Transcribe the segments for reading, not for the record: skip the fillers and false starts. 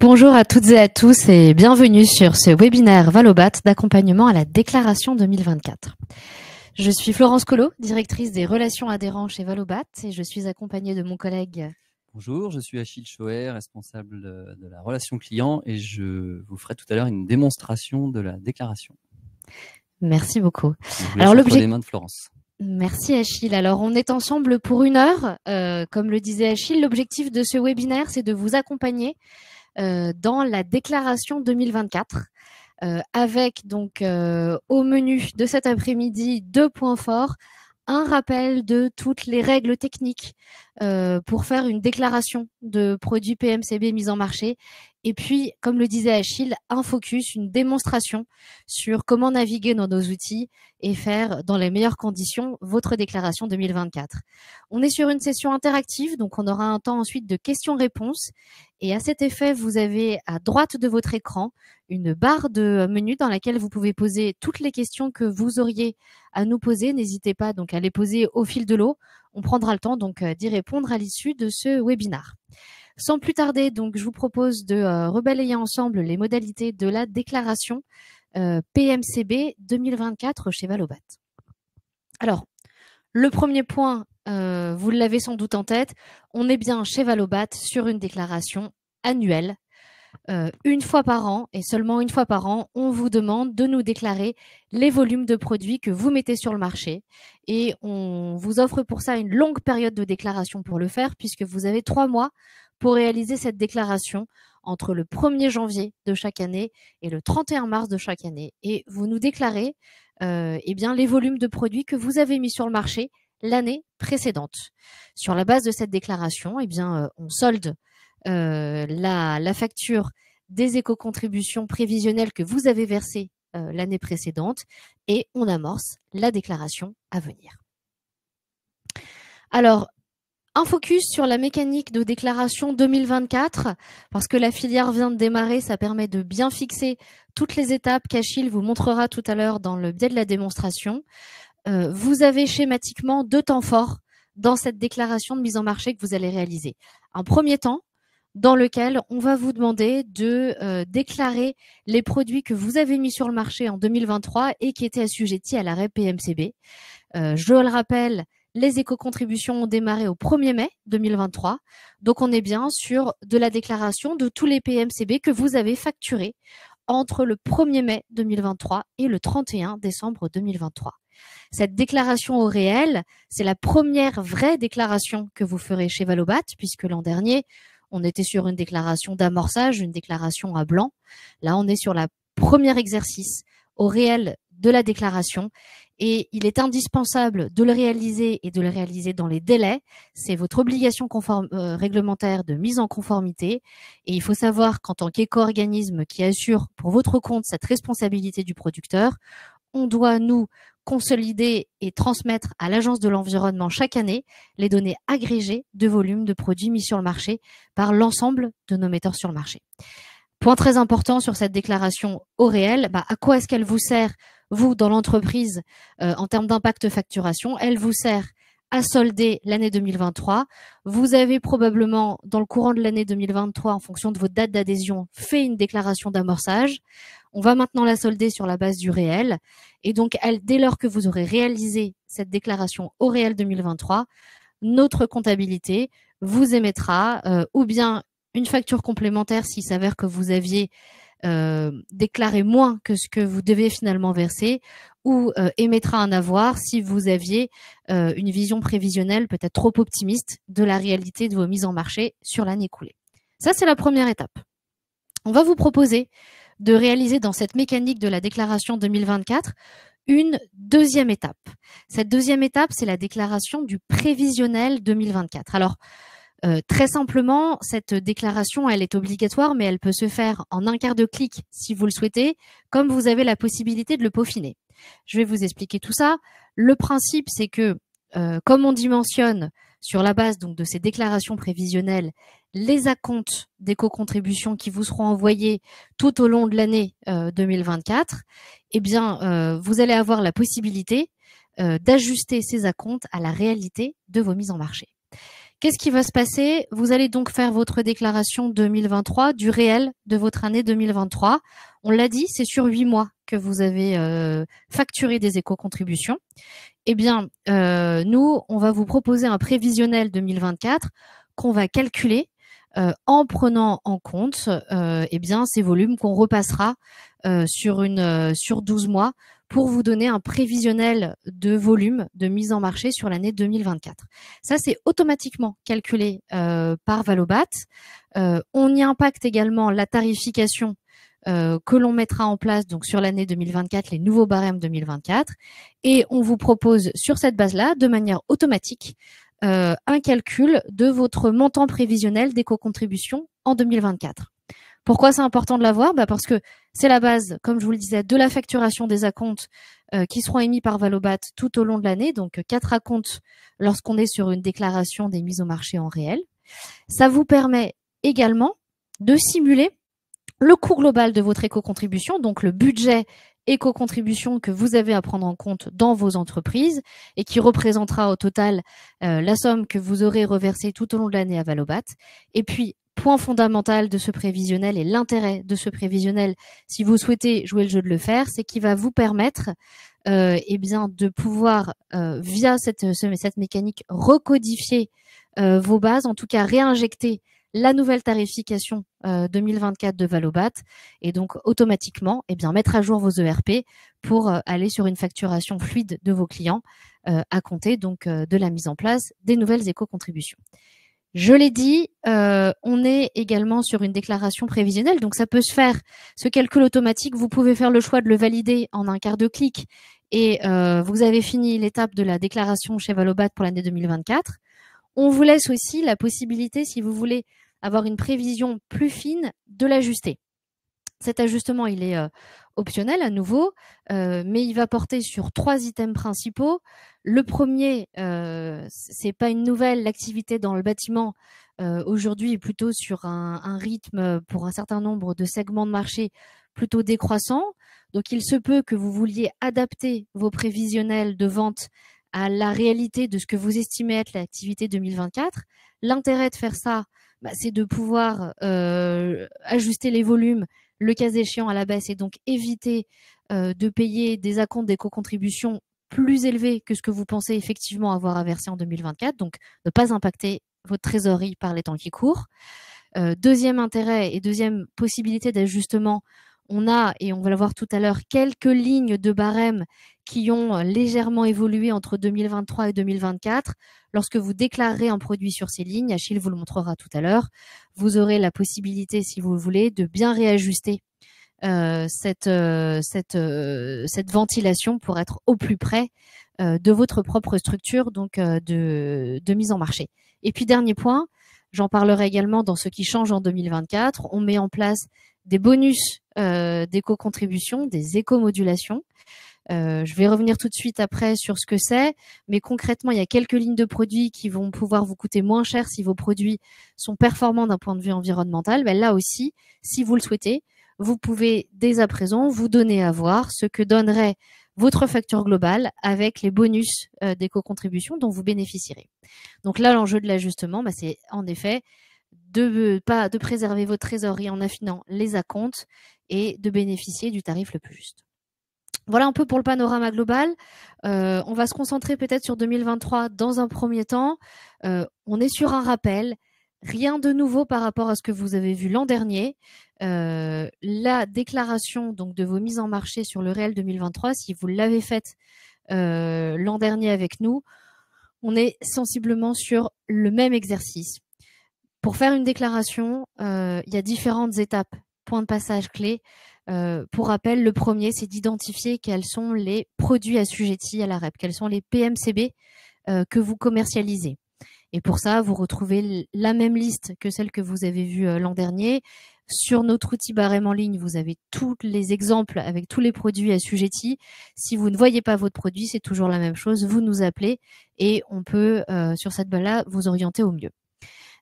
Bonjour à toutes et à tous et bienvenue sur ce webinaire Valobat d'accompagnement à la déclaration 2024. Je suis Florence Collot, directrice des relations adhérents chez Valobat et je suis accompagnée de mon collègue. Bonjour, je suis Achille Chauer, responsable de la relation client et je vous ferai tout à l'heure une démonstration de la déclaration. Merci beaucoup. Alors l'objectif des mains de Florence. Merci Achille. Alors on est ensemble pour 1 heure. Comme le disait Achille, l'objectif de ce webinaire, c'est de vous accompagner dans la déclaration 2024 avec donc au menu de cet après-midi 2 points forts. Un rappel de toutes les règles techniques pour faire une déclaration de produits PMCB mis en marché. Et puis, comme le disait Achille, un focus, une démonstration sur comment naviguer dans nos outils et faire dans les meilleures conditions votre déclaration 2024. On est sur une session interactive, donc on aura un temps ensuite de questions-réponses. Et à cet effet, vous avez à droite de votre écran une barre de menu dans laquelle vous pouvez poser toutes les questions que vous auriez à nous poser. N'hésitez pas donc à les poser au fil de l'eau. On prendra le temps donc d'y répondre à l'issue de ce webinaire. Sans plus tarder, donc, je vous propose de rebalayer ensemble les modalités de la déclaration PMCB 2024 chez Valobat. Alors, le premier point, vous l'avez sans doute en tête, on est bien chez Valobat sur une déclaration annuelle. Une fois par an et seulement une fois par an, on vous demande de nous déclarer les volumes de produits que vous mettez sur le marché et on vous offre pour ça une longue période de déclaration pour le faire puisque vous avez 3 mois pour réaliser cette déclaration entre le 1er janvier de chaque année et le 31 mars de chaque année. Et vous nous déclarez eh bien, les volumes de produits que vous avez mis sur le marché l'année précédente. Sur la base de cette déclaration, eh bien, on solde la facture des éco-contributions prévisionnelles que vous avez versées l'année précédente et on amorce la déclaration à venir. Alors, un focus sur la mécanique de déclaration 2024, parce que la filière vient de démarrer, ça permet de bien fixer toutes les étapes qu'Achille vous montrera tout à l'heure dans le biais de la démonstration. Vous avez schématiquement 2 temps forts dans cette déclaration de mise en marché que vous allez réaliser. Un premier temps, dans lequel on va vous demander de déclarer les produits que vous avez mis sur le marché en 2023 et qui étaient assujettis à l'arrêt PMCB. Je le rappelle, les éco-contributions ont démarré au 1er mai 2023. Donc, on est bien sur de la déclaration de tous les PMCB que vous avez facturés entre le 1er mai 2023 et le 31 décembre 2023. Cette déclaration au réel, c'est la première vraie déclaration que vous ferez chez Valobat, puisque l'an dernier, on était sur une déclaration d'amorçage, une déclaration à blanc. Là, on est sur le premier exercice au réel de la déclaration et il est indispensable de le réaliser et de le réaliser dans les délais. C'est votre obligation réglementaire de mise en conformité et il faut savoir qu'en tant qu'éco-organisme qui assure pour votre compte cette responsabilité du producteur, on doit nous consolider et transmettre à l'Agence de l'environnement chaque année les données agrégées de volume de produits mis sur le marché par l'ensemble de nos metteurs sur le marché. Point très important sur cette déclaration au réel, à quoi est-ce qu'elle vous sert, vous, dans l'entreprise, en termes d'impact facturation? Elle vous sert à solder l'année 2023. Vous avez probablement, dans le courant de l'année 2023, en fonction de votre date d'adhésion, fait une déclaration d'amorçage. On va maintenant la solder sur la base du réel. Et donc, dès lors que vous aurez réalisé cette déclaration au réel 2023, notre comptabilité vous émettra ou bien une facture complémentaire s'il s'avère que vous aviez déclaré moins que ce que vous devez finalement verser ou émettra un avoir si vous aviez une vision prévisionnelle peut-être trop optimiste de la réalité de vos mises en marché sur l'année écoulée. Ça, c'est la première étape. On va vous proposer de réaliser dans cette mécanique de la déclaration 2024 une deuxième étape. Cette deuxième étape, c'est la déclaration du prévisionnel 2024. Alors, très simplement, cette déclaration, elle est obligatoire, mais elle peut se faire en un quart de clic si vous le souhaitez, comme vous avez la possibilité de le peaufiner. Je vais vous expliquer tout ça. Le principe, c'est que, comme on dimensionne sur la base donc de ces déclarations prévisionnelles les acomptes d'éco-contributions qui vous seront envoyés tout au long de l'année 2024, eh bien, vous allez avoir la possibilité d'ajuster ces acomptes à la réalité de vos mises en marché. Qu'est-ce qui va se passer? Vous allez donc faire votre déclaration 2023 du réel de votre année 2023. On l'a dit, c'est sur 8 mois que vous avez facturé des éco-contributions. Eh bien, nous, on va vous proposer un prévisionnel 2024 qu'on va calculer en prenant en compte eh bien, ces volumes qu'on repassera sur 12 mois pour vous donner un prévisionnel de volume de mise en marché sur l'année 2024. Ça, c'est automatiquement calculé par Valobat. On y impacte également la tarification que l'on mettra en place donc sur l'année 2024, les nouveaux barèmes 2024. Et on vous propose sur cette base-là, de manière automatique, un calcul de votre montant prévisionnel d'éco-contribution en 2024. Pourquoi c'est important de l'avoir? Parce que c'est la base, comme je vous le disais, de la facturation des acomptes qui seront émis par Valobat tout au long de l'année. Donc 4 acomptes lorsqu'on est sur une déclaration des mises au marché en réel. Ça vous permet également de simuler le coût global de votre éco-contribution, donc le budget éco-contribution que vous avez à prendre en compte dans vos entreprises et qui représentera au total la somme que vous aurez reversée tout au long de l'année à Valobat. Et puis, point fondamental de ce prévisionnel et l'intérêt de ce prévisionnel, si vous souhaitez jouer le jeu de le faire, c'est qu'il va vous permettre eh bien, de pouvoir, via cette mécanique, recodifier vos bases, en tout cas réinjecter la nouvelle tarification 2024 de Valobat et donc automatiquement eh bien, mettre à jour vos ERP pour aller sur une facturation fluide de vos clients à compter donc de la mise en place des nouvelles éco-contributions. Je l'ai dit, on est également sur une déclaration prévisionnelle, donc ça peut se faire, ce calcul automatique, vous pouvez faire le choix de le valider en un quart de clic et vous avez fini l'étape de la déclaration chez Valobat pour l'année 2024. On vous laisse aussi la possibilité, si vous voulez avoir une prévision plus fine, de l'ajuster. Cet ajustement, il est optionnel à nouveau, mais il va porter sur 3 items principaux. Le premier, c'est pas une nouvelle, l'activité dans le bâtiment aujourd'hui est plutôt sur un rythme pour un certain nombre de segments de marché plutôt décroissant. Donc il se peut que vous vouliez adapter vos prévisionnels de vente à la réalité de ce que vous estimez être l'activité 2024. L'intérêt de faire ça, c'est de pouvoir ajuster les volumes, le cas échéant à la baisse, et donc éviter de payer des acomptes d'éco-contribution plus élevés que ce que vous pensez effectivement avoir à verser en 2024, donc ne pas impacter votre trésorerie par les temps qui courent. Deuxième intérêt et deuxième possibilité d'ajustement, on a, et on va le voir tout à l'heure, quelques lignes de barème qui ont légèrement évolué entre 2023 et 2024. Lorsque vous déclarerez un produit sur ces lignes, Achille vous le montrera tout à l'heure, vous aurez la possibilité, si vous le voulez, de bien réajuster cette ventilation pour être au plus près de votre propre structure donc de mise en marché. Et puis dernier point, j'en parlerai également dans ce qui change en 2024, on met en place des bonus d'éco-contribution, des éco-modulations. Je vais revenir tout de suite après sur ce que c'est, mais concrètement, il y a quelques lignes de produits qui vont pouvoir vous coûter moins cher si vos produits sont performants d'un point de vue environnemental. Ben là aussi, si vous le souhaitez, vous pouvez dès à présent vous donner à voir ce que donnerait votre facture globale avec les bonus d'éco-contribution dont vous bénéficierez. Donc là, l'enjeu de l'ajustement, c'est en effet de préserver votre trésorerie en affinant les acomptes et de bénéficier du tarif le plus juste. Voilà un peu pour le panorama global. On va se concentrer peut-être sur 2023 dans un premier temps. On est sur un rappel. Rien de nouveau par rapport à ce que vous avez vu l'an dernier. La déclaration donc de vos mises en marché sur le réel 2023, si vous l'avez faite l'an dernier avec nous, on est sensiblement sur le même exercice. Pour faire une déclaration, il y a différentes étapes, points de passage clés. Pour rappel, le premier, c'est d'identifier quels sont les produits assujettis à la REP, quels sont les PMCB que vous commercialisez. Et pour ça, vous retrouvez la même liste que celle que vous avez vue l'an dernier. Sur notre outil barème en ligne, vous avez tous les exemples avec tous les produits assujettis. Si vous ne voyez pas votre produit, c'est toujours la même chose. Vous nous appelez et on peut, sur cette base-là, vous orienter au mieux.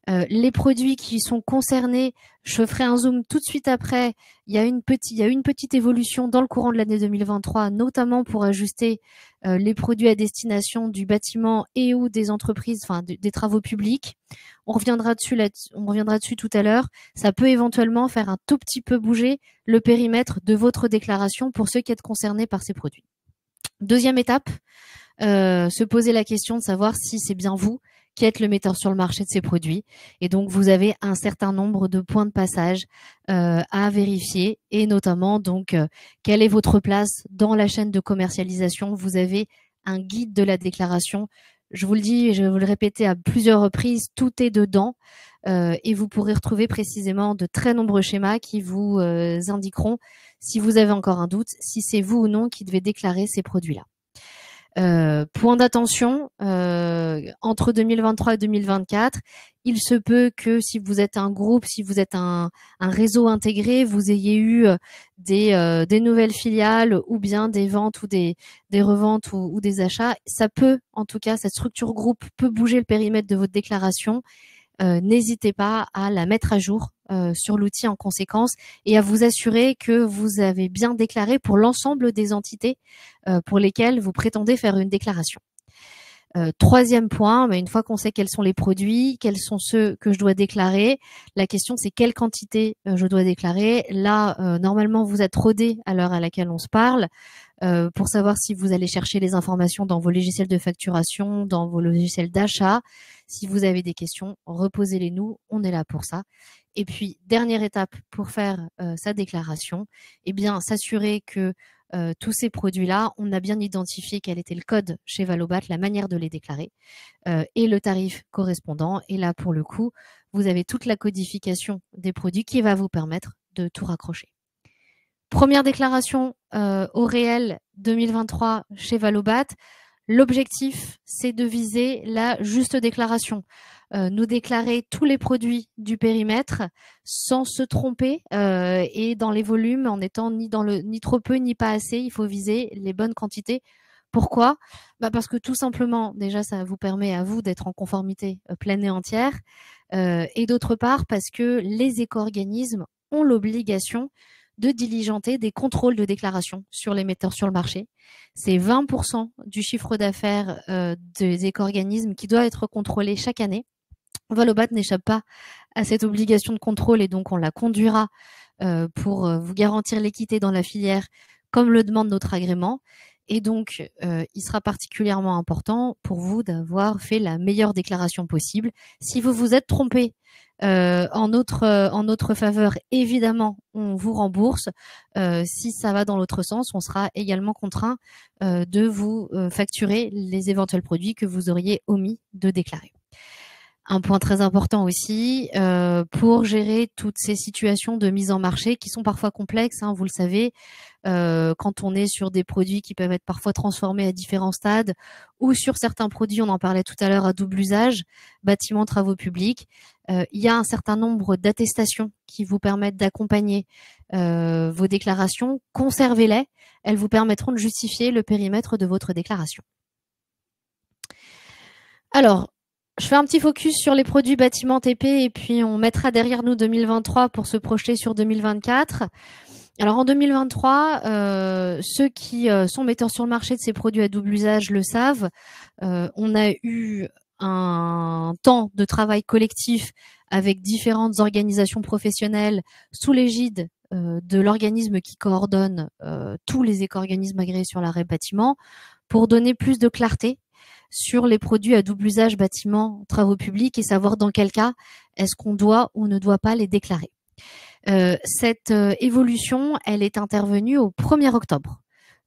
Les produits qui sont concernés, je ferai un zoom tout de suite après. Il y a une petite évolution dans le courant de l'année 2023, notamment pour ajuster les produits à destination du bâtiment et ou des entreprises, enfin des travaux publics. On reviendra dessus tout à l'heure. Ça peut éventuellement faire un tout petit peu bouger le périmètre de votre déclaration pour ceux qui êtes concernés par ces produits. Deuxième étape, se poser la question de savoir si c'est bien vous qui êtes le metteur sur le marché de ces produits. Et donc, vous avez un certain nombre de points de passage à vérifier et notamment, donc, quelle est votre place dans la chaîne de commercialisation. Vous avez un guide de la déclaration. Je vous le dis et je vais vous le répéter à plusieurs reprises, tout est dedans et vous pourrez retrouver précisément de très nombreux schémas qui vous indiqueront, si vous avez encore un doute, si c'est vous ou non qui devez déclarer ces produits-là. Point d'attention, entre 2023 et 2024, il se peut que si vous êtes un groupe, si vous êtes un réseau intégré, vous ayez eu des nouvelles filiales ou bien des ventes ou des reventes ou des achats. Ça peut, en tout cas, cette structure groupe peut bouger le périmètre de votre déclaration. N'hésitez pas à la mettre à jour sur l'outil en conséquence et à vous assurer que vous avez bien déclaré pour l'ensemble des entités pour lesquelles vous prétendez faire une déclaration. Troisième point, une fois qu'on sait quels sont les produits, quels sont ceux que je dois déclarer, la question c'est quelle quantité je dois déclarer. Là, normalement, vous êtes rodé à l'heure à laquelle on se parle pour savoir si vous allez chercher les informations dans vos logiciels de facturation, dans vos logiciels d'achat. Si vous avez des questions, reposez-les nous, on est là pour ça. Et puis, dernière étape pour faire sa déclaration, eh bien, s'assurer que tous ces produits-là, on a bien identifié quel était le code chez Valobat, la manière de les déclarer et le tarif correspondant. Et là, pour le coup, vous avez toute la codification des produits qui va vous permettre de tout raccrocher. Première déclaration au réel 2023 chez Valobat. L'objectif, c'est de viser la juste déclaration. Nous déclarer tous les produits du périmètre sans se tromper et dans les volumes en étant ni trop peu ni pas assez. Il faut viser les bonnes quantités. Pourquoi ? Parce que tout simplement, déjà, ça vous permet à vous d'être en conformité pleine et entière. Et d'autre part, parce que les éco-organismes ont l'obligation de diligenter des contrôles de déclaration sur les metteurs sur le marché. C'est 20% du chiffre d'affaires des éco-organismes qui doit être contrôlé chaque année. Valobat n'échappe pas à cette obligation de contrôle et donc on la conduira pour vous garantir l'équité dans la filière comme le demande notre agrément. Et donc, il sera particulièrement important pour vous d'avoir fait la meilleure déclaration possible. Si vous vous êtes trompé en notre faveur, évidemment, on vous rembourse. Si ça va dans l'autre sens, on sera également contraint de vous facturer les éventuels produits que vous auriez omis de déclarer. Un point très important aussi, pour gérer toutes ces situations de mise en marché qui sont parfois complexes, vous le savez, quand on est sur des produits qui peuvent être parfois transformés à différents stades ou sur certains produits, on en parlait tout à l'heure, à double usage, bâtiments, travaux publics, il y a un certain nombre d'attestations qui vous permettent d'accompagner vos déclarations. Conservez-les, elles vous permettront de justifier le périmètre de votre déclaration. Alors, je fais un petit focus sur les produits bâtiments TP et puis on mettra derrière nous 2023 pour se projeter sur 2024. Alors en 2023, ceux qui sont metteurs sur le marché de ces produits à double usage le savent. On a eu un temps de travail collectif avec différentes organisations professionnelles sous l'égide de l'organisme qui coordonne tous les éco-organismes agréés sur l'arrêt bâtiment pour donner plus de clarté sur les produits à double usage bâtiments, travaux publics et savoir dans quel cas est-ce qu'on doit ou ne doit pas les déclarer. Cette évolution, elle est intervenue au 1er octobre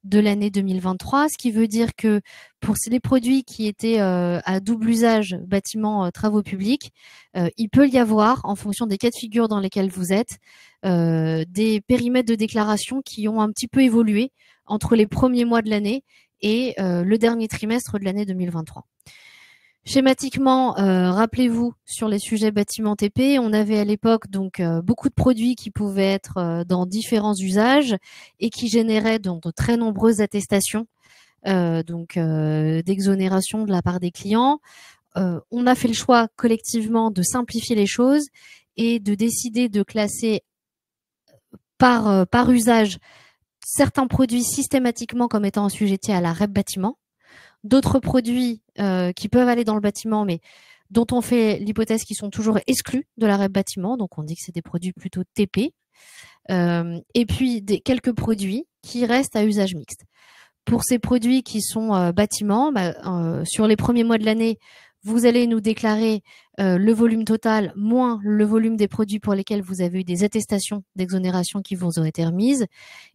de l'année 2023, ce qui veut dire que pour les produits qui étaient à double usage bâtiments, travaux publics, il peut y avoir, en fonction des cas de figure dans lesquels vous êtes, des périmètres de déclaration qui ont un petit peu évolué entre les premiers mois de l'année et le dernier trimestre de l'année 2023. Schématiquement, rappelez-vous, sur les sujets bâtiments TP, on avait à l'époque donc beaucoup de produits qui pouvaient être dans différents usages et qui généraient donc de très nombreuses attestations d'exonération de la part des clients. On a fait le choix collectivement de simplifier les choses et de décider de classer par usage certains produits systématiquement comme étant assujettis à la REP bâtiment. d'autres produits qui peuvent aller dans le bâtiment, mais dont on fait l'hypothèse qu'ils sont toujours exclus de la REP bâtiment. Donc, on dit que c'est des produits plutôt TP. Et puis, quelques produits qui restent à usage mixte. Pour ces produits qui sont bâtiments, sur les premiers mois de l'année, vous allez nous déclarer le volume total moins le volume des produits pour lesquels vous avez eu des attestations d'exonération qui vous ont été remises.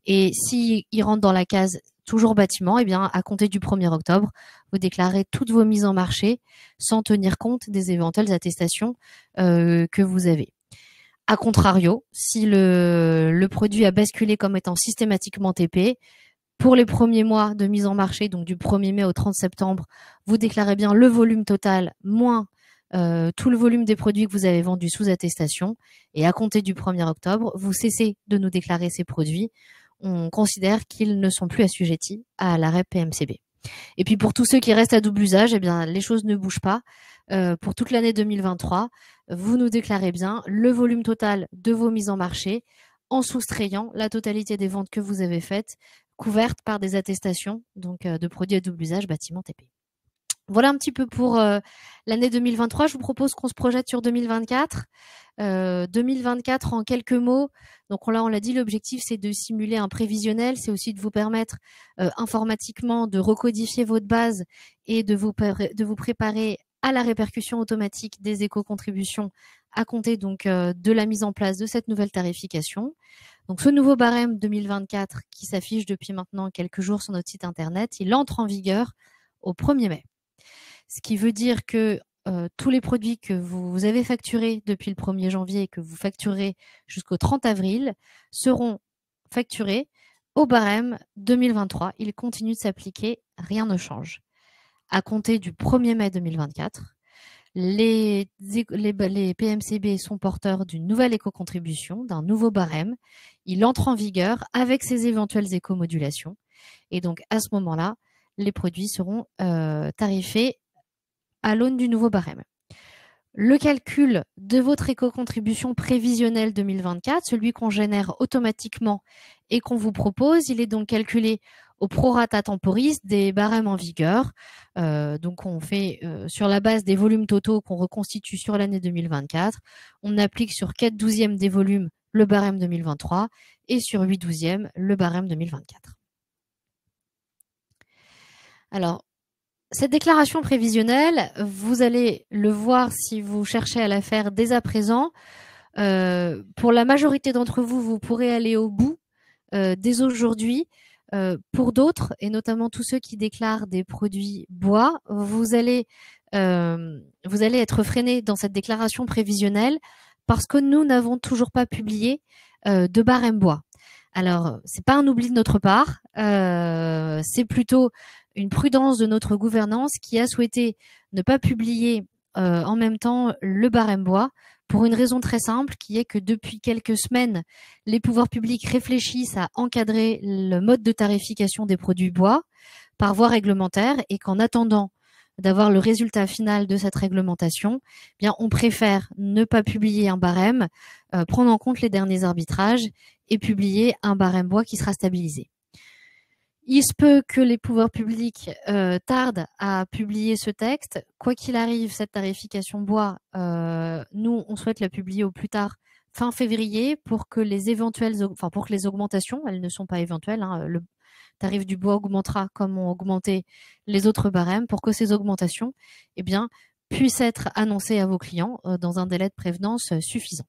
Et s'ils rentrent dans la case toujours bâtiment, eh bien, à compter du 1er octobre, vous déclarez toutes vos mises en marché sans tenir compte des éventuelles attestations que vous avez. A contrario, si le produit a basculé comme étant systématiquement TP, pour les premiers mois de mise en marché, donc du 1er mai au 30 septembre, vous déclarez bien le volume total moins tout le volume des produits que vous avez vendus sous attestation. Et à compter du 1er octobre, vous cessez de nous déclarer ces produits. On considère qu'ils ne sont plus assujettis à la REP PMCB. Et puis pour tous ceux qui restent à double usage, eh bien, les choses ne bougent pas. Pour toute l'année 2023, vous nous déclarez bien le volume total de vos mises en marché en soustrayant la totalité des ventes que vous avez faites couvertes par des attestations donc de produits à double usage bâtiment TP. Voilà un petit peu pour l'année 2023. Je vous propose qu'on se projette sur 2024. 2024 en quelques mots. Donc là, on l'a dit, l'objectif, c'est de simuler un prévisionnel. C'est aussi de vous permettre informatiquement de recodifier votre base et de vous préparer à la répercussion automatique des éco-contributions à compter donc de la mise en place de cette nouvelle tarification. Donc ce nouveau barème 2024 qui s'affiche depuis maintenant quelques jours sur notre site internet, il entre en vigueur au 1er mai. Ce qui veut dire que tous les produits que vous avez facturés depuis le 1er janvier et que vous facturez jusqu'au 30 avril seront facturés au barème 2023. Il continue de s'appliquer, rien ne change. À compter du 1er mai 2024, les PMCB sont porteurs d'une nouvelle éco-contribution, d'un nouveau barème. Il entre en vigueur avec ses éventuelles éco-modulations. Et donc, à ce moment-là, les produits seront tarifés à l'aune du nouveau barème. Le calcul de votre éco-contribution prévisionnelle 2024, celui qu'on génère automatiquement et qu'on vous propose, il est donc calculé au prorata temporis des barèmes en vigueur. Donc on fait sur la base des volumes totaux qu'on reconstitue sur l'année 2024. On applique sur 4/12 des volumes le barème 2023 et sur 8/12 le barème 2024. Alors, cette déclaration prévisionnelle, vous allez le voir si vous cherchez à la faire dès à présent. Pour la majorité d'entre vous, vous pourrez aller au bout dès aujourd'hui. Pour d'autres, et notamment tous ceux qui déclarent des produits bois, vous allez être freinés dans cette déclaration prévisionnelle parce que nous n'avons toujours pas publié de barème bois. Alors, c'est pas un oubli de notre part, c'est plutôt une prudence de notre gouvernance qui a souhaité ne pas publier en même temps le barème bois pour une raison très simple qui est que depuis quelques semaines, les pouvoirs publics réfléchissent à encadrer le mode de tarification des produits bois par voie réglementaire et qu'en attendant d'avoir le résultat final de cette réglementation, eh bien, on préfère ne pas publier un barème, prendre en compte les derniers arbitrages et publier un barème bois qui sera stabilisé. Il se peut que les pouvoirs publics tardent à publier ce texte. Quoi qu'il arrive, cette tarification bois, nous, on souhaite la publier au plus tard fin février pour que les augmentations, elles ne sont pas éventuelles, hein, le tarif du bois augmentera comme ont augmenté les autres barèmes, pour que ces augmentations, eh bien, puissent être annoncées à vos clients dans un délai de prévenance suffisant.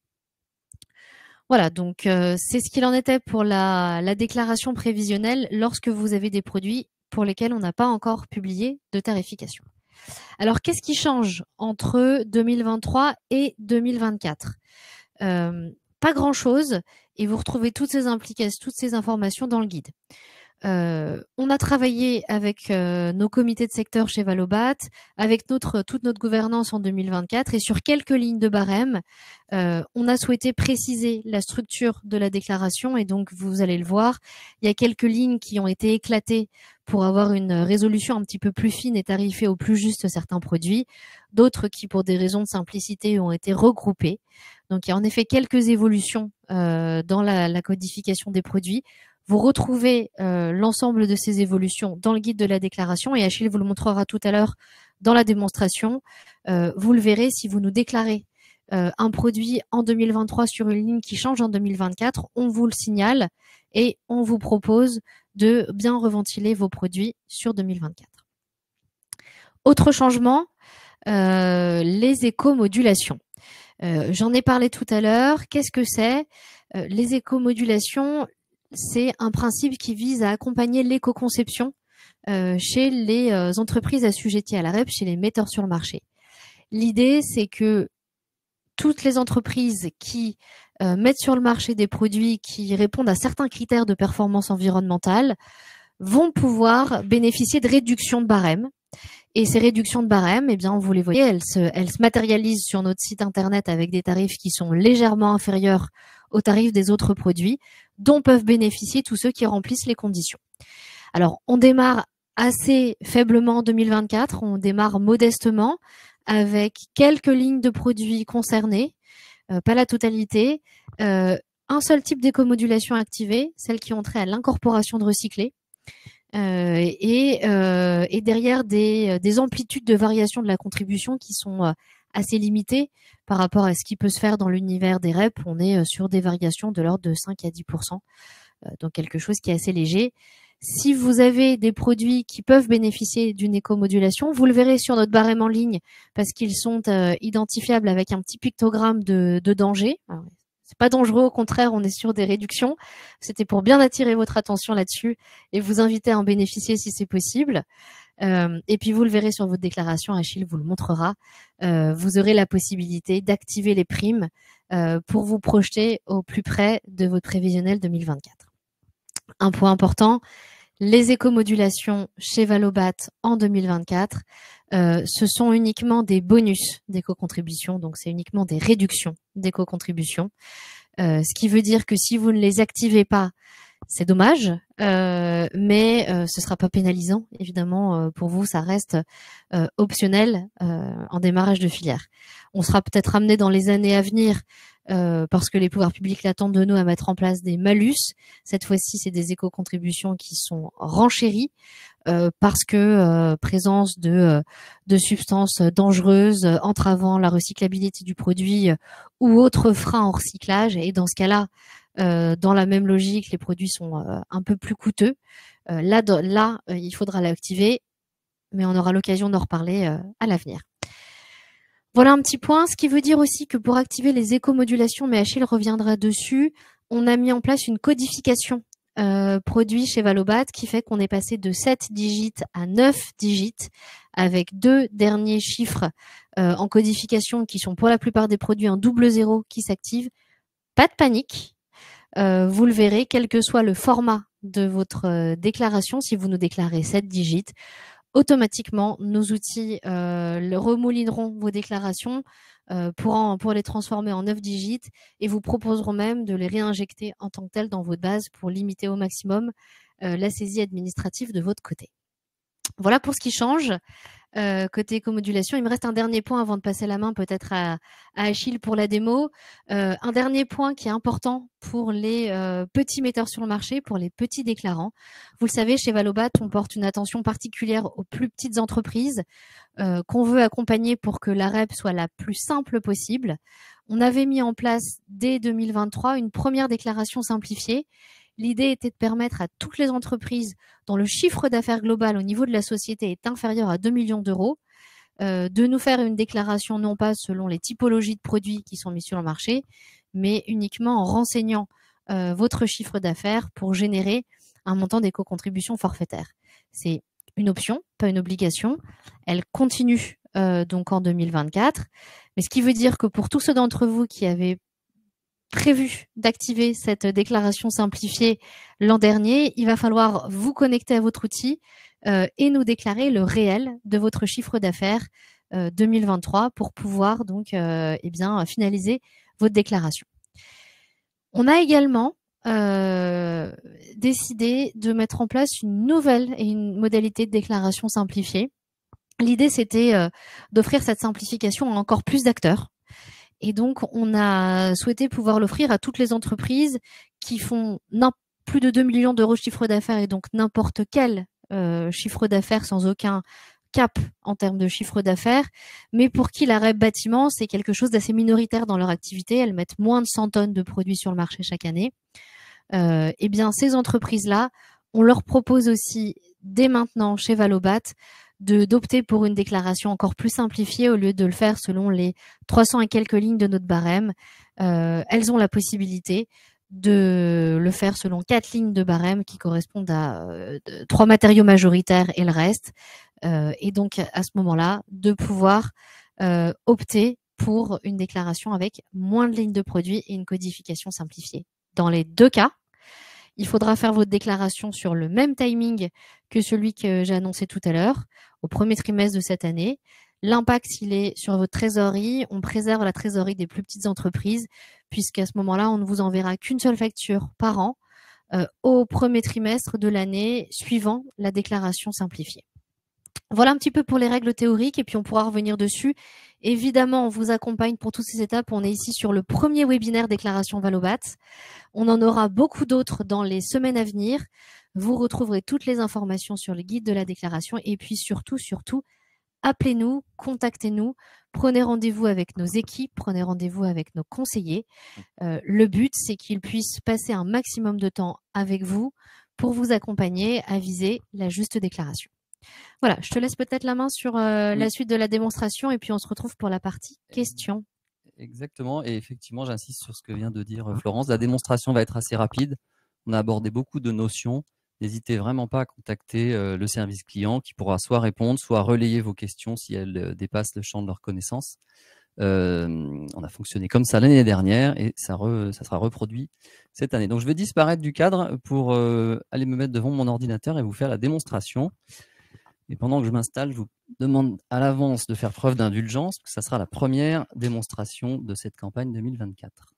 Voilà, donc c'est ce qu'il en était pour la déclaration prévisionnelle lorsque vous avez des produits pour lesquels on n'a pas encore publié de tarification. Alors, qu'est-ce qui change entre 2023 et 2024 ? Pas grand-chose, et vous retrouvez toutes ces informations dans le guide. On a travaillé avec nos comités de secteur chez Valobat, avec toute notre gouvernance en 2024, et sur quelques lignes de barème, on a souhaité préciser la structure de la déclaration, et donc vous allez le voir, il y a quelques lignes qui ont été éclatées pour avoir une résolution un petit peu plus fine et tarifée au plus juste certains produits, d'autres qui, pour des raisons de simplicité, ont été regroupées. Donc il y a en effet quelques évolutions dans la codification des produits. Vous retrouvez l'ensemble de ces évolutions dans le guide de la déclaration et Achille vous le montrera tout à l'heure dans la démonstration. Vous le verrez si vous nous déclarez un produit en 2023 sur une ligne qui change en 2024, on vous le signale et on vous propose de bien reventiler vos produits sur 2024. Autre changement, les éco-modulations. J'en ai parlé tout à l'heure. Qu'est-ce que c'est? Les éco-modulations, c'est un principe qui vise à accompagner l'éco-conception chez les entreprises assujetties à la REP, chez les metteurs sur le marché. L'idée, c'est que toutes les entreprises qui mettent sur le marché des produits qui répondent à certains critères de performance environnementale vont pouvoir bénéficier de réductions de barème. Et ces réductions de barème, eh bien, vous les voyez, elles se matérialisent sur notre site internet avec des tarifs qui sont légèrement inférieurs aux tarifs des autres produits, dont peuvent bénéficier tous ceux qui remplissent les conditions. Alors, on démarre assez faiblement en 2024, on démarre modestement avec quelques lignes de produits concernés, pas la totalité, un seul type d'éco-modulation activée, celles qui ont trait à l'incorporation de recyclés, et derrière des amplitudes de variation de la contribution qui sont assez limitées par rapport à ce qui peut se faire dans l'univers des REP. On est sur des variations de l'ordre de 5 à 10%, donc quelque chose qui est assez léger. Si vous avez des produits qui peuvent bénéficier d'une éco-modulation, vous le verrez sur notre barème en ligne parce qu'ils sont identifiables avec un petit pictogramme de danger. Alors, c'est pas dangereux, au contraire, on est sur des réductions. C'était pour bien attirer votre attention là-dessus et vous inviter à en bénéficier si c'est possible. Et puis vous le verrez sur votre déclaration, Achille vous le montrera. Vous aurez la possibilité d'activer les primes pour vous projeter au plus près de votre prévisionnel 2024. Un point important, les éco-modulations chez Valobat en 2024, ce sont uniquement des bonus d'éco-contribution, donc c'est uniquement des réductions d'éco-contribution. Ce qui veut dire que si vous ne les activez pas, c'est dommage, mais ce sera pas pénalisant. Évidemment, pour vous, ça reste optionnel en démarrage de filière. On sera peut-être amené dans les années à venir parce que les pouvoirs publics l'attendent de nous à mettre en place des malus. Cette fois-ci, c'est des éco-contributions qui sont renchéries parce que présence de substances dangereuses entravant la recyclabilité du produit ou autres freins en recyclage. Et dans ce cas-là, dans la même logique, les produits sont un peu plus coûteux. Là, il faudra l'activer, mais on aura l'occasion d'en reparler à l'avenir. Voilà un petit point, ce qui veut dire aussi que pour activer les éco-modulations, mais Achille reviendra dessus, on a mis en place une codification produit chez Valobat qui fait qu'on est passé de 7 digits à 9 digits avec 2 derniers chiffres en codification qui sont pour la plupart des produits un double zéro qui s'active. Pas de panique, vous le verrez, quel que soit le format de votre déclaration, si vous nous déclarez 7 digits, automatiquement, nos outils remoulineront vos déclarations pour les transformer en 9 digits et vous proposeront même de les réinjecter en tant que telles dans votre base pour limiter au maximum la saisie administrative de votre côté. Voilà pour ce qui change. Côté éco-modulation, il me reste un dernier point avant de passer la main peut-être à Achille pour la démo. Un dernier point qui est important pour les petits metteurs sur le marché, pour les petits déclarants. Vous le savez, chez Valobat, on porte une attention particulière aux plus petites entreprises qu'on veut accompagner pour que la REP soit la plus simple possible. On avait mis en place dès 2023 une première déclaration simplifiée. L'idée était de permettre à toutes les entreprises dont le chiffre d'affaires global au niveau de la société est inférieur à 2 millions d'euros, de nous faire une déclaration non pas selon les typologies de produits qui sont mis sur le marché, mais uniquement en renseignant votre chiffre d'affaires pour générer un montant d'éco-contribution forfaitaire. C'est une option, pas une obligation. Elle continue donc en 2024. Mais ce qui veut dire que pour tous ceux d'entre vous qui avaient prévu d'activer cette déclaration simplifiée l'an dernier, il va falloir vous connecter à votre outil et nous déclarer le réel de votre chiffre d'affaires 2023 pour pouvoir donc finaliser votre déclaration. On a également décidé de mettre en place une nouvelle et une modalité de déclaration simplifiée. L'idée, c'était d'offrir cette simplification à encore plus d'acteurs. Et donc, on a souhaité pouvoir l'offrir à toutes les entreprises qui font plus de 2 millions d'euros de chiffre d'affaires et donc n'importe quel chiffre d'affaires sans aucun cap en termes de chiffre d'affaires, mais pour qui la REP bâtiment, c'est quelque chose d'assez minoritaire dans leur activité. Elles mettent moins de 100 tonnes de produits sur le marché chaque année. Eh bien, ces entreprises-là, on leur propose aussi dès maintenant chez Valobat d'opter pour une déclaration encore plus simplifiée au lieu de le faire selon les 300 et quelques lignes de notre barème. Elles ont la possibilité de le faire selon 4 lignes de barème qui correspondent à 3 matériaux majoritaires et le reste. Et donc, à ce moment-là, de pouvoir opter pour une déclaration avec moins de lignes de produits et une codification simplifiée. Dans les deux cas, il faudra faire votre déclaration sur le même timing que celui que j'ai annoncé tout à l'heure, au premier trimestre de cette année. L'impact, il est sur votre trésorerie. On préserve la trésorerie des plus petites entreprises, puisqu'à ce moment-là, on ne vous enverra qu'une seule facture par an au premier trimestre de l'année suivant la déclaration simplifiée. Voilà un petit peu pour les règles théoriques et puis on pourra revenir dessus. Évidemment, on vous accompagne pour toutes ces étapes. On est ici sur le premier webinaire déclaration Valobat. On en aura beaucoup d'autres dans les semaines à venir. Vous retrouverez toutes les informations sur le guide de la déclaration et puis surtout, appelez-nous, contactez-nous, prenez rendez-vous avec nos équipes, prenez rendez-vous avec nos conseillers. Le but, c'est qu'ils puissent passer un maximum de temps avec vous pour vous accompagner à viser la juste déclaration. Voilà, je te laisse peut-être la main sur la suite de la démonstration et puis on se retrouve pour la partie questions. Exactement, et effectivement, j'insiste sur ce que vient de dire Florence. La démonstration va être assez rapide. On a abordé beaucoup de notions. N'hésitez vraiment pas à contacter le service client qui pourra soit répondre, soit relayer vos questions si elles dépassent le champ de leur connaissance. On a fonctionné comme ça l'année dernière et ça sera reproduit cette année. Donc, je vais disparaître du cadre pour aller me mettre devant mon ordinateur et vous faire la démonstration. Et pendant que je m'installe, je vous demande à l'avance de faire preuve d'indulgence, parce que ça sera la première démonstration de cette campagne 2024.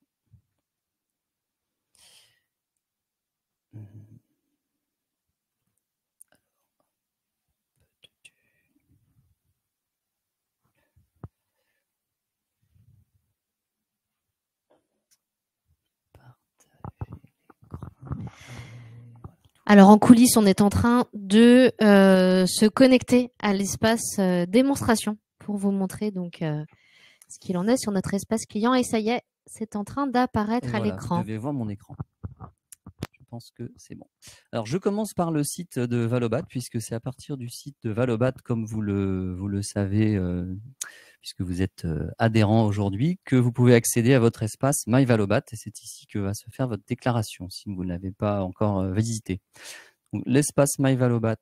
Alors en coulisses, on est en train de se connecter à l'espace démonstration pour vous montrer donc ce qu'il en est sur notre espace client. Et ça y est, c'est en train d'apparaître à l'écran. Vous devez voir mon écran. Je pense que c'est bon. Alors je commence par le site de Valobat, puisque c'est à partir du site de Valobat, comme vous le savez, puisque vous êtes adhérent aujourd'hui, que vous pouvez accéder à votre espace My Valobat, et c'est ici que va se faire votre déclaration, si vous ne l'avez pas encore visité. L'espace My Valobat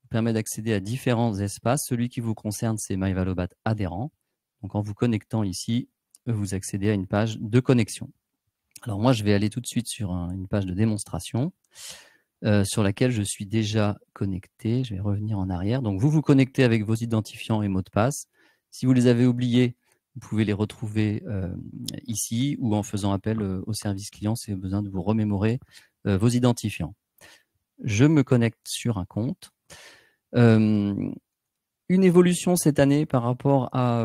vous permet d'accéder à différents espaces. Celui qui vous concerne, c'est My Valobat adhérent. Donc en vous connectant ici, vous accédez à une page de connexion. Alors moi, je vais aller tout de suite sur une page de démonstration sur laquelle je suis déjà connecté. Je vais revenir en arrière. Donc vous vous connectez avec vos identifiants et mots de passe. Si vous les avez oubliés, vous pouvez les retrouver ici ou en faisant appel au service client si vous avez besoin de vous remémorer vos identifiants. Je me connecte sur un compte. Une évolution cette année par rapport à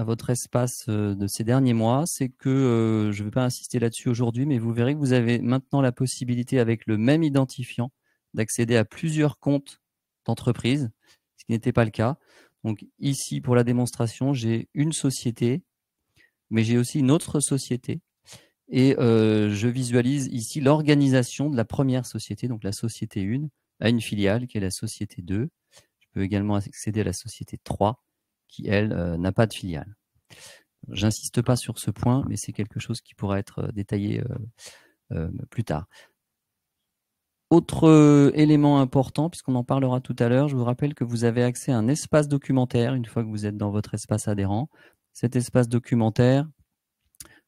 votre espace de ces derniers mois, c'est que, je ne vais pas insister là-dessus aujourd'hui, mais vous verrez que vous avez maintenant la possibilité avec le même identifiant d'accéder à plusieurs comptes d'entreprise, ce qui n'était pas le cas. Donc ici, pour la démonstration, j'ai une société, mais j'ai aussi une autre société. Et je visualise ici l'organisation de la première société, donc la société 1, à une filiale qui est la société 2. Je peux également accéder à la société 3, qui, elle, n'a pas de filiale. J'insiste pas sur ce point, mais c'est quelque chose qui pourra être détaillé plus tard. Autre élément important, puisqu'on en parlera tout à l'heure, je vous rappelle que vous avez accès à un espace documentaire une fois que vous êtes dans votre espace adhérent. Cet espace documentaire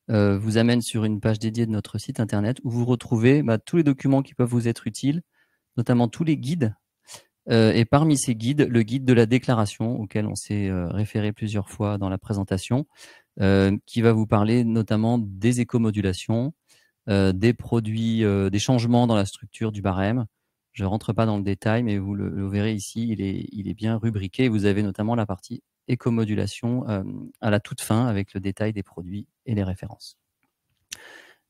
vous amène sur une page dédiée de notre site internet où vous retrouvez tous les documents qui peuvent vous être utiles, notamment tous les guides. Et parmi ces guides, le guide de la déclaration, auquel on s'est référé plusieurs fois dans la présentation, qui va vous parler notamment des écomodulations, des produits, des changements dans la structure du barème. Je ne rentre pas dans le détail, mais vous le verrez ici, il est bien rubriqué. Vous avez notamment la partie écomodulation à la toute fin avec le détail des produits et les références.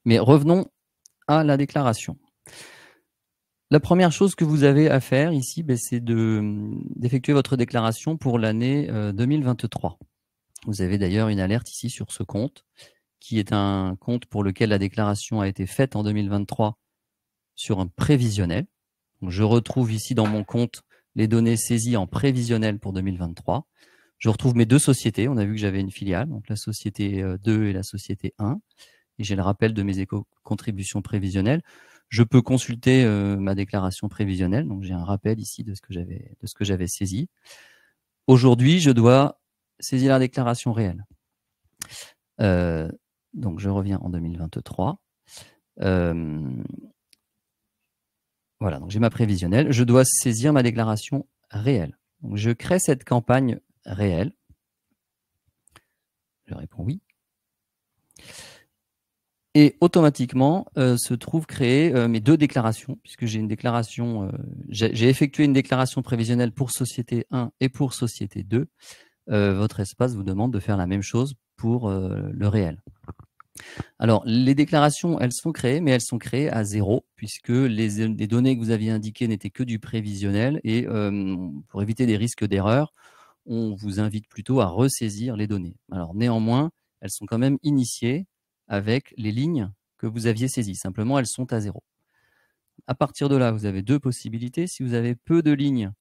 Mais revenons à la déclaration. la première chose que vous avez à faire ici, c'est d'effectuer votre déclaration pour l'année 2023. Vous avez d'ailleurs une alerte ici sur ce compte, qui est un compte pour lequel la déclaration a été faite en 2023 sur un prévisionnel. Donc, je retrouve ici dans mon compte les données saisies en prévisionnel pour 2023. Je retrouve mes deux sociétés. On a vu que j'avais une filiale, donc la société 2 et la société 1. Et j'ai le rappel de mes éco-contributions prévisionnelles. Je peux consulter ma déclaration prévisionnelle. Donc, j'ai un rappel ici de ce que j'avais saisi. Aujourd'hui, je dois saisir la déclaration réelle. Donc, je reviens en 2023. Voilà, donc j'ai ma prévisionnelle. Je dois saisir ma déclaration réelle. Donc, je crée cette campagne réelle. Je réponds oui. Et automatiquement se trouvent créées mes deux déclarations, puisque j'ai une déclaration, j'ai effectué une déclaration prévisionnelle pour société 1 et pour société 2. Votre espace vous demande de faire la même chose pour le réel. Alors, les déclarations, elles sont créées, mais elles sont créées à 0, puisque les données que vous aviez indiquées n'étaient que du prévisionnel. Et pour éviter des risques d'erreur, on vous invite plutôt à ressaisir les données. Alors, néanmoins, elles sont quand même initiées avec les lignes que vous aviez saisies. Simplement, elles sont à 0. À partir de là, vous avez deux possibilités. Si vous avez peu de lignes,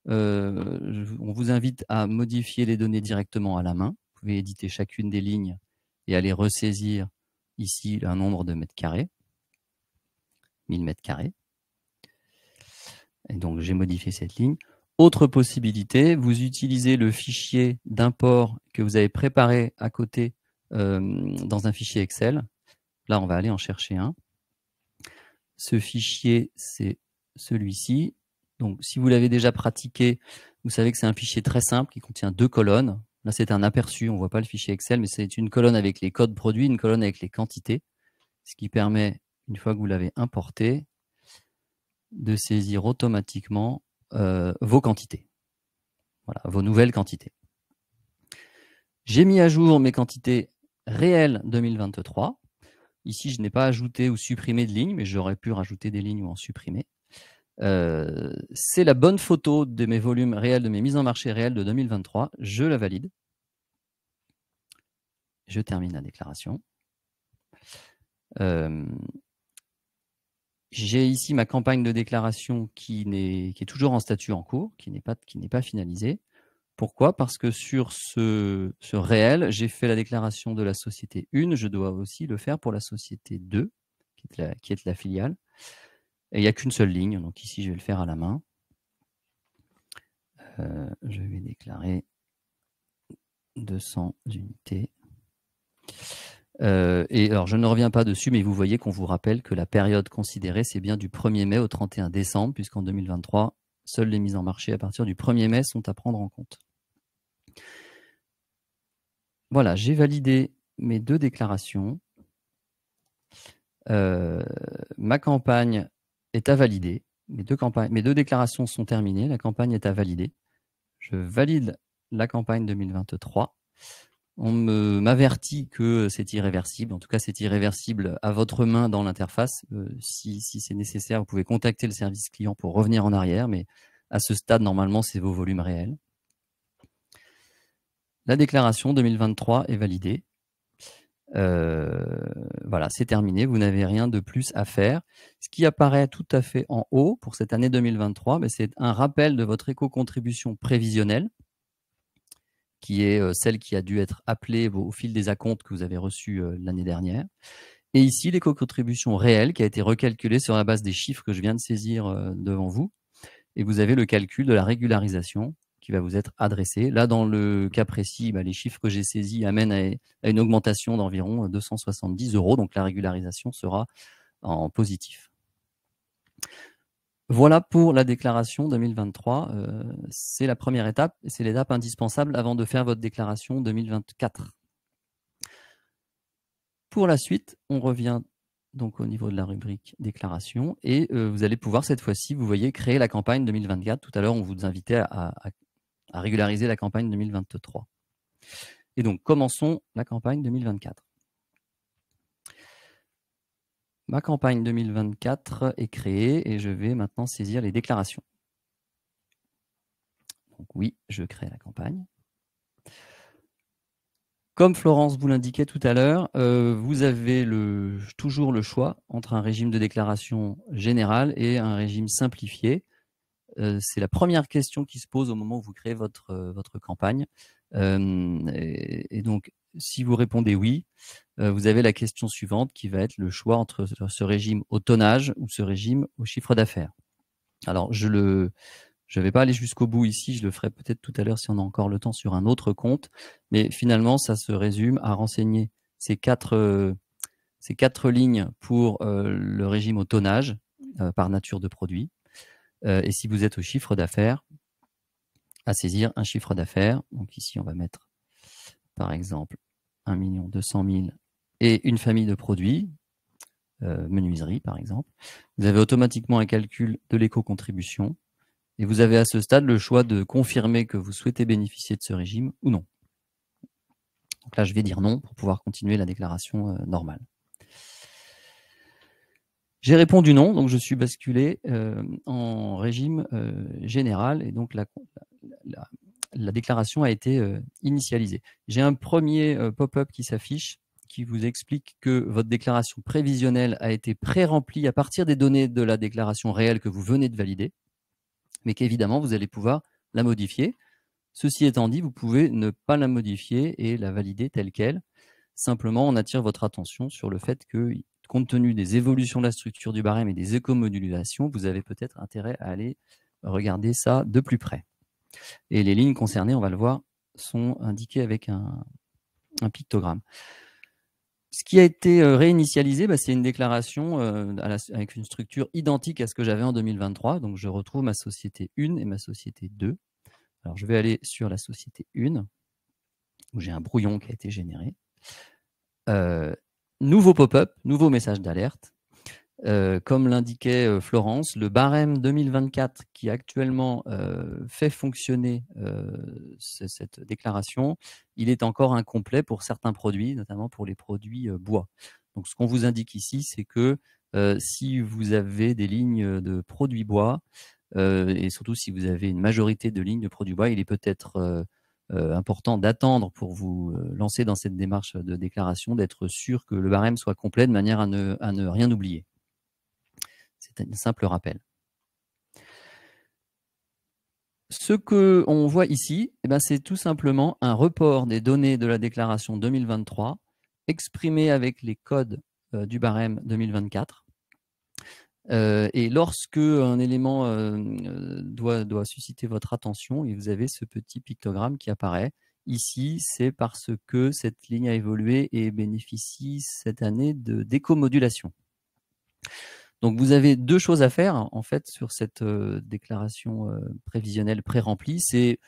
on vous invite à modifier les données directement à la main. Vous pouvez éditer chacune des lignes et aller ressaisir ici un nombre de mètres carrés, 1000 mètres carrés. Et donc, j'ai modifié cette ligne. Autre possibilité, vous utilisez le fichier d'import que vous avez préparé à côté dans un fichier Excel. Là, on va aller en chercher un. Ce fichier, c'est celui-ci. Donc, si vous l'avez déjà pratiqué, vous savez que c'est un fichier très simple qui contient 2 colonnes. Là, c'est un aperçu, on ne voit pas le fichier Excel, mais c'est une colonne avec les codes produits, une colonne avec les quantités, ce qui permet, une fois que vous l'avez importé, de saisir automatiquement vos quantités. Voilà, vos nouvelles quantités. J'ai mis à jour mes quantités réelles 2023. Ici, je n'ai pas ajouté ou supprimé de lignes, mais j'aurais pu rajouter des lignes ou en supprimer. C'est la bonne photo de mes volumes réels, de mes mises en marché réelles de 2023. Je la valide. Je termine la déclaration. J'ai ici ma campagne de déclaration qui est toujours en statut en cours, qui n'est pas finalisée. Pourquoi? Parce que sur ce réel, j'ai fait la déclaration de la société 1, je dois aussi le faire pour la société 2, qui est la filiale. Et il n'y a qu'une seule ligne, donc ici je vais le faire à la main. Je vais déclarer 200 unités. Et alors je ne reviens pas dessus, mais vous voyez qu'on vous rappelle que la période considérée, c'est bien du 1er mai au 31 décembre, puisqu'en 2023, seules les mises en marché à partir du 1er mai sont à prendre en compte. Voilà, j'ai validé mes deux déclarations. Ma campagne est à valider. Mes deux déclarations sont terminées. La campagne est à valider. Je valide la campagne 2023. On m'avertit que c'est irréversible. En tout cas, c'est irréversible à votre main dans l'interface. Si c'est nécessaire, vous pouvez contacter le service client pour revenir en arrière. Mais à ce stade, normalement, c'est vos volumes réels. La déclaration 2023 est validée. Voilà, c'est terminé. Vous n'avez rien de plus à faire. Ce qui apparaît tout à fait en haut pour cette année 2023, c'est un rappel de votre éco-contribution prévisionnelle, qui est celle qui a dû être appelée au fil des acomptes que vous avez reçus l'année dernière. Et ici, l'éco-contribution réelle qui a été recalculée sur la base des chiffres que je viens de saisir devant vous. Et vous avez le calcul de la régularisation qui va vous être adressé. Là, dans le cas précis, les chiffres que j'ai saisis amènent à une augmentation d'environ 270 €. Donc, la régularisation sera en positif. Voilà pour la déclaration 2023. C'est la première étape et c'est l'étape indispensable avant de faire votre déclaration 2024. Pour la suite, on revient donc au niveau de la rubrique déclaration et vous allez pouvoir cette fois-ci, vous voyez, créer la campagne 2024. Tout à l'heure, on vous invitait à régulariser la campagne 2023. Et donc, commençons la campagne 2024. ma campagne 2024 est créée et je vais maintenant saisir les déclarations. Donc oui, je crée la campagne. Comme Florence vous l'indiquait tout à l'heure, vous avez toujours le choix entre un régime de déclaration général et un régime simplifié. C'est la première question qui se pose au moment où vous créez votre campagne. Et donc, si vous répondez oui, vous avez la question suivante qui va être le choix entre ce régime au tonnage ou ce régime au chiffre d'affaires. Alors, je ne vais pas aller jusqu'au bout ici, je le ferai peut-être tout à l'heure si on a encore le temps sur un autre compte, mais finalement, ça se résume à renseigner ces quatre lignes pour le régime au tonnage par nature de produit. Et si vous êtes au chiffre d'affaires, à saisir un chiffre d'affaires. Donc ici, on va mettre, par exemple, 1 200 000 et une famille de produits, menuiserie par exemple. Vous avez automatiquement un calcul de l'éco-contribution et vous avez à ce stade le choix de confirmer que vous souhaitez bénéficier de ce régime ou non. Donc là, je vais dire non pour pouvoir continuer la déclaration normale. J'ai répondu non, donc je suis basculé en régime général et donc la déclaration a été initialisée. J'ai un premier pop-up qui s'affiche qui vous explique que votre déclaration prévisionnelle a été pré-remplie à partir des données de la déclaration réelle que vous venez de valider, mais qu'évidemment, vous allez pouvoir la modifier. Ceci étant dit, vous pouvez ne pas la modifier et la valider telle qu'elle. Simplement, on attire votre attention sur le fait que, compte tenu des évolutions de la structure du barème et des éco-modulations, vous avez peut-être intérêt à aller regarder ça de plus près. Et les lignes concernées, on va le voir, sont indiquées avec un pictogramme. Ce qui a été réinitialisé, c'est une déclaration avec une structure identique à ce que j'avais en 2023. Donc, je retrouve ma société 1 et ma société 2. Alors, je vais aller sur la société 1, où j'ai un brouillon qui a été généré. Nouveau pop-up, nouveau message d'alerte. Comme l'indiquait Florence, le barème 2024 qui actuellement fait fonctionner cette déclaration, il est encore incomplet pour certains produits, notamment pour les produits bois. Donc, ce qu'on vous indique ici, c'est que si vous avez des lignes de produits bois, et surtout si vous avez une majorité de lignes de produits bois, il est peut-être important d'attendre pour vous lancer dans cette démarche de déclaration, d'être sûr que le barème soit complet de manière à ne rien oublier. C'est un simple rappel. Ce qu'on voit ici, c'est tout simplement un report des données de la déclaration 2023 exprimé avec les codes du barème 2024. Et lorsque un élément doit susciter votre attention, et vous avez ce petit pictogramme qui apparaît. Ici, c'est parce que cette ligne a évolué et bénéficie cette année d'éco-modulation. Donc, vous avez deux choses à faire en fait sur cette déclaration prévisionnelle pré-remplie. C'est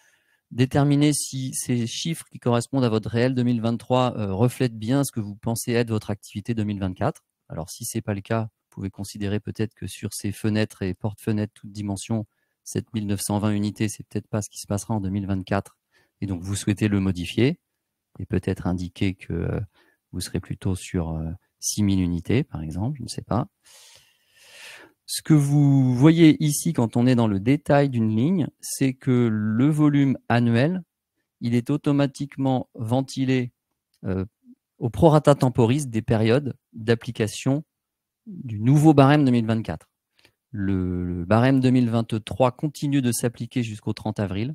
déterminer si ces chiffres qui correspondent à votre réel 2023 reflètent bien ce que vous pensez être votre activité 2024. Alors, si ce n'est pas le cas, vous pouvez considérer peut-être que sur ces fenêtres et porte-fenêtres toutes dimensions, 7920 unités, c'est peut-être pas ce qui se passera en 2024. Et donc, vous souhaitez le modifier et peut-être indiquer que vous serez plutôt sur 6000 unités, par exemple, je ne sais pas. Ce que vous voyez ici quand on est dans le détail d'une ligne, c'est que le volume annuel, il est automatiquement ventilé au prorata temporis des périodes d'application du nouveau barème 2024. Le barème 2023 continue de s'appliquer jusqu'au 30 avril.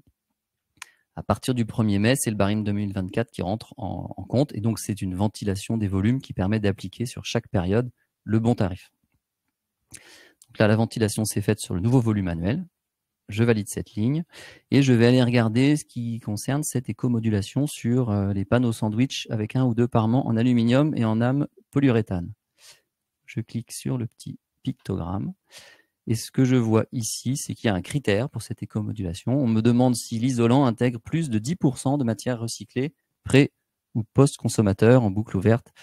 À partir du 1er mai, c'est le barème 2024 qui rentre en compte. Et donc, c'est une ventilation des volumes qui permet d'appliquer sur chaque période le bon tarif. Donc là, la ventilation s'est faite sur le nouveau volume annuel. Je valide cette ligne et je vais aller regarder ce qui concerne cette éco-modulation sur les panneaux sandwich avec 1 ou 2 parements en aluminium et en lame polyuréthane. Je clique sur le petit pictogramme et ce que je vois ici, c'est qu'il y a un critère pour cette éco-modulation. On me demande si l'isolant intègre plus de 10% de matière recyclée pré- ou post-consommateur en boucle ouverte.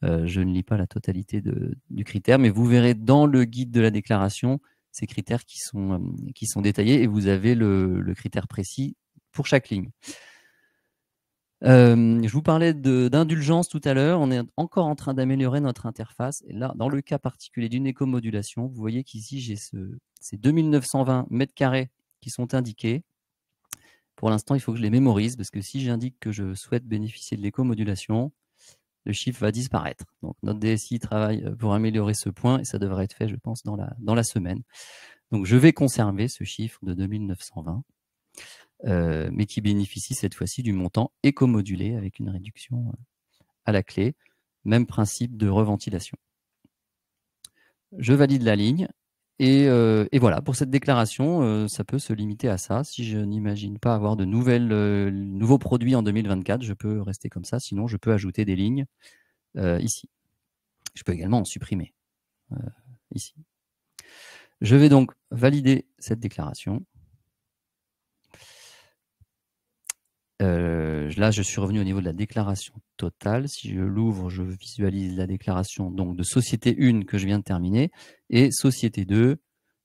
Je ne lis pas la totalité du critère, mais vous verrez dans le guide de la déclaration ces critères qui sont détaillés et vous avez le critère précis pour chaque ligne. Je vous parlais d'indulgence tout à l'heure. On est encore en train d'améliorer notre interface. Et là, dans le cas particulier d'une écomodulation, vous voyez qu'ici, j'ai ces 2920 mètres carrés qui sont indiqués. Pour l'instant, il faut que je les mémorise parce que si j'indique que je souhaite bénéficier de l'écomodulation, le chiffre va disparaître. Donc, notre DSI travaille pour améliorer ce point et ça devrait être fait, je pense, dans la semaine. Donc, je vais conserver ce chiffre de 2920. Mais qui bénéficie cette fois-ci du montant écomodulé avec une réduction à la clé. Même principe de reventilation. Je valide la ligne et voilà, pour cette déclaration, ça peut se limiter à ça. Si je n'imagine pas avoir de nouveaux produits en 2024, je peux rester comme ça. Sinon, je peux ajouter des lignes ici. Je peux également en supprimer ici. Je vais donc valider cette déclaration. Là, je suis revenu au niveau de la déclaration totale. Si je l'ouvre, je visualise la déclaration donc de société 1 que je viens de terminer et société 2.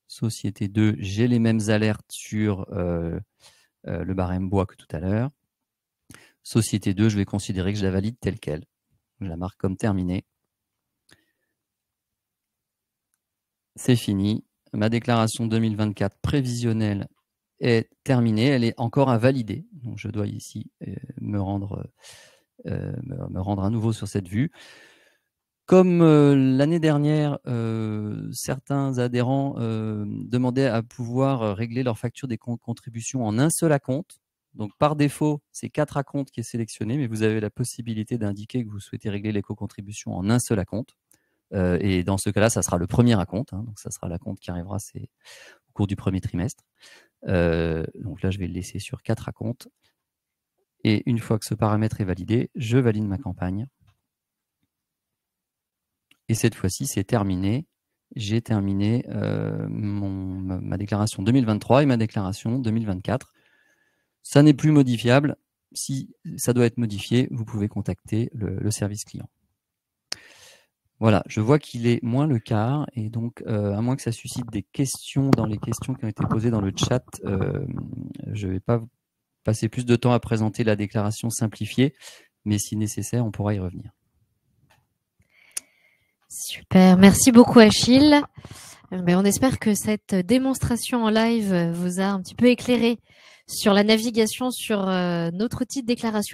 Société 2, j'ai les mêmes alertes sur le barème bois que tout à l'heure. Société 2, je vais considérer que je la valide telle qu'elle. Je la marque comme terminée. C'est fini. Ma déclaration 2024 prévisionnelle est terminée, elle est encore à valider. Donc je dois ici me rendre à nouveau sur cette vue. Comme l'année dernière, certains adhérents demandaient à pouvoir régler leur facture des contributions en un seul acompte. Donc par défaut, c'est 4 acomptes qui est sélectionné, mais vous avez la possibilité d'indiquer que vous souhaitez régler l'éco-contribution en un seul acompte. Et dans ce cas-là, ça sera le premier acompte. Donc ça sera l'acompte qui arrivera au cours du premier trimestre. Donc là, je vais le laisser sur 4 acomptes. Et une fois que ce paramètre est validé, je valide ma campagne. Et cette fois-ci, c'est terminé. J'ai terminé ma déclaration 2023 et ma déclaration 2024. Ça n'est plus modifiable. Si ça doit être modifié, vous pouvez contacter le service client. Voilà, je vois qu'il est moins le quart et donc à moins que ça suscite des questions dans les questions qui ont été posées dans le chat, je ne vais pas passer plus de temps à présenter la déclaration simplifiée, mais si nécessaire, on pourra y revenir. Super, merci beaucoup Achille. On espère que cette démonstration en live vous a un petit peu éclairé sur la navigation sur notre outil de déclaration.